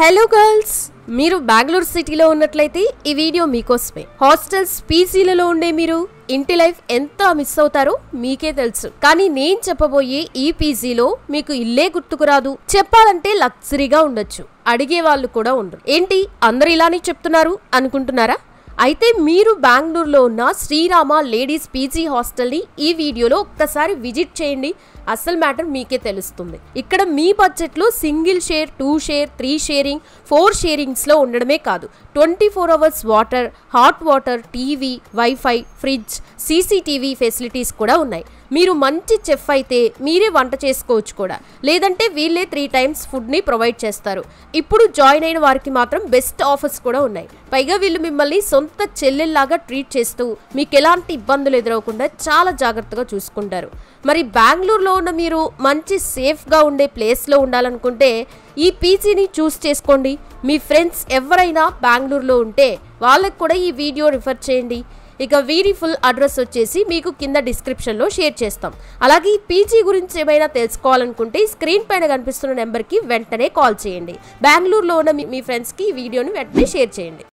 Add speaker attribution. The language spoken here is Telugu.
Speaker 1: హలో గర్ల్స్, మీరు బెంగళూరు సిటీలో ఉన్నట్లయితే ఈ వీడియో మీకోసమే. హాస్టల్స్ పీజీలలో ఉండే మీరు ఇంటి లైఫ్ ఎంత మిస్ అవుతారో మీకే తెలుసు. కానీ నేను చెప్పబోయే ఈ పీజీలో మీకు ఇల్లే గుర్తుకురాదు. చెప్పాలంటే లగ్జరీగా ఉండొచ్చు, అడిగే వాళ్ళు కూడా ఉండరు. ఏంటి అందరు ఇలానే చెప్తున్నారు అనుకుంటున్నారా? అయితే మీరు బెంగళూరులో ఉన్న శ్రీరామ లేడీస్ పీజీ హాస్టల్ని ఈ వీడియోలో ఒక్కసారి విజిట్ చేయండి. అసలు మ్యాటర్ మీకే తెలుస్తుంది. ఇక్కడ మీ బడ్జెట్లో సింగిల్ షేర్, 2 షేర్, 3 షేరింగ్, 4 షేరింగ్స్లో ఉండడమే కాదు, 24 hours water, hot water, TV, wifi, fridge, CCTV facilities కూడా ఉన్నాయి. మీరు మంచి చెఫ్ అయితే మీరే వంట చేసుకోవచ్చు కూడా, లేదంటే వీళ్ళే 3 టైమ్స్ ఫుడ్ని ప్రొవైడ్ చేస్తారు. ఇప్పుడు జాయిన్ అయిన వారికి మాత్రం బెస్ట్ ఆఫర్స్ కూడా ఉన్నాయి. పైగా వీళ్ళు మిమ్మల్ని సొంత చెల్లెల్లాగా ట్రీట్ చేస్తూ మీకు ఎలాంటి ఇబ్బందులు ఎదురవకుండా చాలా జాగ్రత్తగా చూసుకుంటారు. మరి బెంగళూరులో ఉన్న మీరు మంచి సేఫ్గా ఉండే ప్లేస్లో ఉండాలనుకుంటే ఈ పీజీని చూస్ చేసుకోండి. మీ ఫ్రెండ్స్ ఎవరైనా బెంగళూరులో ఉంటే వాళ్ళకి కూడా ఈ వీడియో రిఫర్ చేయండి. ఇక వీరి ఫుల్ అడ్రస్ వచ్చేసి మీకు కింద డిస్క్రిప్షన్లో షేర్ చేస్తాం. అలాగే ఈ పీజీ గురించి ఏమైనా తెలుసుకోవాలనుకుంటే స్క్రీన్ పైన కనిపిస్తున్న నెంబర్కి వెంటనే కాల్ చేయండి. బెంగళూరులో ఉన్న మీ ఫ్రెండ్స్కి ఈ వీడియోని వెంటనే షేర్ చేయండి.